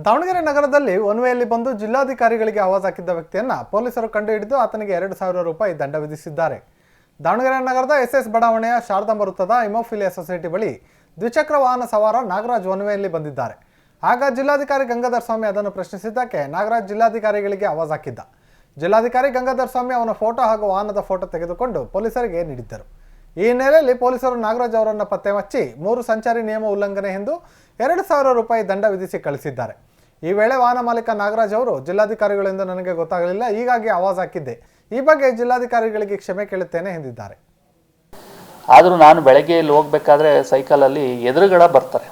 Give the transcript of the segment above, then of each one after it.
ದಾವಣಗೆರೆ ನಗರದಲ್ಲಿ ಒನ್ವೆಯಲ್ಲಿ ಬಂದು ಜಿಲ್ಲಾಧಿಕಾರಿಗಳಿಗೆ ಆವಾಜ್ ಹಾಕಿದ್ದ ವ್ಯಕ್ತಿಯನ್ನ ಪೊಲೀಸರು ಕಂಡುಹಿಡಿದು ಆತನಿಗೆ 2,000 ರೂಪಾಯಿ ದಂಡ ವಿಧಿಸಿದ್ದಾರೆ. ದಾವಣಗೆರೆ ನಗರದ ಎಸ್ಎಸ್ ಬಡಾವಣೆಯ ಶಾರದಾಂಬ ವೃತ್ತದ ಹಿಮೋಫಿಲಿಯಾ ಸೊಸೈಟಿ ಬಳಿ ದ್ವಿಚಕ್ರ ವಾಹನ ಸವಾರ ನಾಗರಾಜ್ ಒನ್ವೆಯಲ್ಲಿ ಬಂದಿದ್ದಾರೆ. ಆಗ ಜಿಲ್ಲಾಧಿಕಾರಿ ಗಂಗಾಧರ ಸ್ವಾಮಿ ಅದನ್ನು ಪ್ರಶ್ನಿಸಿದ್ದಕ್ಕೆ ನಾಗರಾಜ್ ಜಿಲ್ಲಾಧಿಕಾರಿಗಳಿಗೆ ಆವಾಜ್ ಹಾಕಿದ್ದ. ಜಿಲ್ಲಾಧಿಕಾರಿ ಗಂಗಾಧರ ಸ್ವಾಮಿ ಅವನ ಫೋಟೋ ಹಾಗೂ ವಾಹನದ ಫೋಟೋ ತೆಗೆದುಕೊಂಡು ಪೊಲೀಸರಿಗೆ ನೀಡಿದ್ದರು. ಈ ಹಿನ್ನೆಲೆಯಲ್ಲಿ ಪೊಲೀಸರು ನಾಗರಾಜ್ ಅವರನ್ನು ಪತ್ತೆ ಹಚ್ಚಿ 3 ಸಂಚಾರಿ ನಿಯಮ ಉಲ್ಲಂಘನೆ ಎಂದು 2,000 ರೂಪಾಯಿ ದಂಡ ವಿಧಿಸಿ ಕಳಿಸಿದ್ದಾರೆ. ಈ ವೇಳೆ ವಾಹನ ಮಾಲೀಕ ನಾಗರಾಜ್ ಅವರು ಜಿಲ್ಲಾಧಿಕಾರಿಗಳಿಂದ ನನಗೆ ಗೊತ್ತಾಗಲಿಲ್ಲ, ಹೀಗಾಗಿ ಆವಾಜ್ ಹಾಕಿದ್ದೆ, ಈ ಬಗ್ಗೆ ಜಿಲ್ಲಾಧಿಕಾರಿಗಳಿಗೆ ಕ್ಷಮೆ ಕೇಳುತ್ತೇನೆ ಎಂದಿದ್ದಾರೆ. ಆದರೂ ನಾನು ಬೆಳಗ್ಗೆ ಇಲ್ಲಿ ಹೋಗಬೇಕಾದ್ರೆ ಸೈಕಲಲ್ಲಿ ಎದುರುಗಡ ಬರ್ತಾರೆ.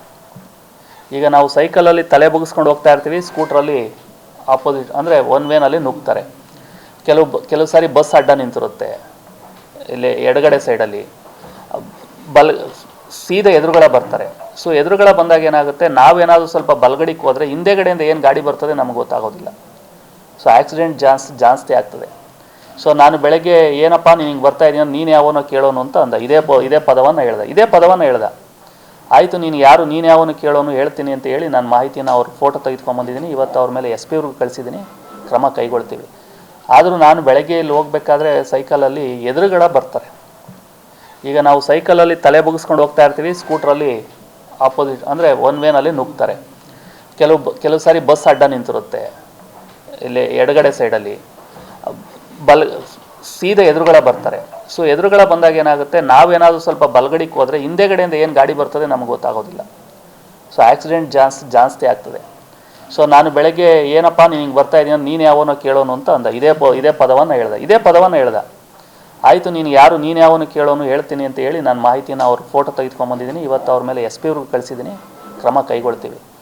ಈಗ ನಾವು ಸೈಕಲಲ್ಲಿ ತಲೆ ಬಗ್ಗಿಸ್ಕೊಂಡು ಹೋಗ್ತಾ ಇರ್ತೀವಿ, ಸ್ಕೂಟ್ರಲ್ಲಿ ಆಪೋಸಿಟ್ ಅಂದರೆ ಒನ್ ವೇನಲ್ಲಿ ನುಗ್ತಾರೆ. ಕೆಲವು ಸಾರಿ ಬಸ್ ಅಡ್ಡ ನಿಂತಿರುತ್ತೆ, ಇಲ್ಲಿ ಎಡಗಡೆ ಸೈಡಲ್ಲಿ ಸೀದಾ ಎದುರುಗಡೆ ಬರ್ತಾರೆ. ಸೊ ಎದುರುಗಡೆ ಬಂದಾಗ ಏನಾಗುತ್ತೆ, ನಾವೇನಾದರೂ ಸ್ವಲ್ಪ ಬಲಗಡಿಗೆ ಹೋದರೆ ಹಿಂದೆಗಡೆಯಿಂದ ಏನು ಗಾಡಿ ಬರ್ತದೆ ನಮಗೆ ಗೊತ್ತಾಗೋದಿಲ್ಲ. ಸೊ ಆಕ್ಸಿಡೆಂಟ್ ಜಾಸ್ತಿ ಆಗ್ತದೆ. ಸೊ ನಾನು ಬೆಳಗ್ಗೆ ಏನಪ್ಪ ನೀನು ಹಿಂಗೆ ಬರ್ತಾ ಇದ್ದೀನಿ, ನೀನು ಯಾವನೋ ಕೇಳೋನು ಅಂತ ಅಂದ. ಇದೇ ಪದವನ್ನು ಹೇಳ್ದ. ಆಯಿತು, ನೀನು ಯಾವನು ಕೇಳೋನು ಹೇಳ್ತೀನಿ ಅಂತ ಹೇಳಿ ನಾನು ಮಾಹಿತಿಯನ್ನು ಅವ್ರ ಫೋಟೋ ತೆಗೆದುಕೊಂಬಂದಿದ್ದೀನಿ. ಇವತ್ತು ಅವ್ರ ಮೇಲೆ SP ಅವ್ರಿಗೆ ಕಳಿಸಿದ್ದೀನಿ, ಕ್ರಮ ಕೈಗೊಳ್ತೀವಿ. ಆದರೂ ನಾನು ಬೆಳಗ್ಗೆ ಇಲ್ಲಿ ಹೋಗಬೇಕಾದ್ರೆ ಸೈಕಲಲ್ಲಿ ಎದುರುಗಡೆ ಬರ್ತಾರೆ. ಈಗ ನಾವು ಸೈಕಲಲ್ಲಿ ತಲೆ ಬಗ್ಗಿಸ್ಕೊಂಡು ಹೋಗ್ತಾ ಇರ್ತೀವಿ, ಸ್ಕೂಟ್ರಲ್ಲಿ ಆಪೋಸಿಟ್ ಅಂದರೆ ಒನ್ ವೇನಲ್ಲಿ ನುಗ್ತಾರೆ. ಕೆಲವು ಸಾರಿ ಬಸ್ ಅಡ್ಡ ನಿಂತಿರುತ್ತೆ, ಇಲ್ಲಿ ಎಡಗಡೆ ಸೈಡಲ್ಲಿ ಸೀದಾ ಎದುರುಗಡೆ ಬರ್ತಾರೆ. ಸೊ ಎದುರುಗಡೆ ಬಂದಾಗ ಏನಾಗುತ್ತೆ, ನಾವೇನಾದರೂ ಸ್ವಲ್ಪ ಬಲಗಡಿಗೆ ಹೋದರೆ ಹಿಂದೆಗಡೆಯಿಂದ ಏನು ಗಾಡಿ ಬರ್ತದೆ ನಮಗೆ ಗೊತ್ತಾಗೋದಿಲ್ಲ. ಸೊ ಆಕ್ಸಿಡೆಂಟ್ ಜಾಸ್ತಿ ಆಗ್ತದೆ. ಸೊ ನಾನು ಬೆಳಗ್ಗೆ ಏನಪ್ಪ ನೀನು ಹಿಂಗೆ ಬರ್ತಾ ಇದ್ದೀನಿ, ನೀನು ಯಾವನೋ ಕೇಳೋನು ಅಂತ ಅಂದ. ಇದೇ ಪದವನ್ನು ಹೇಳ್ದ. ಆಯಿತು, ನೀನು ಯಾವನು ಕೇಳೋನು ಹೇಳ್ತೀನಿ ಅಂತ ಹೇಳಿ ನಾನು ಮಾಹಿತಿಯನ್ನು ಅವ್ರ ಫೋಟೋ ತೆಗೆದುಕೊಂಬಂದಿದ್ದೀನಿ. ಇವತ್ತು ಅವ್ರ ಮೇಲೆ SP ಅವ್ರಿಗೆ ಕಳಿಸಿದ್ದೀನಿ, ಕ್ರಮ ಕೈಗೊಳ್ತೀವಿ.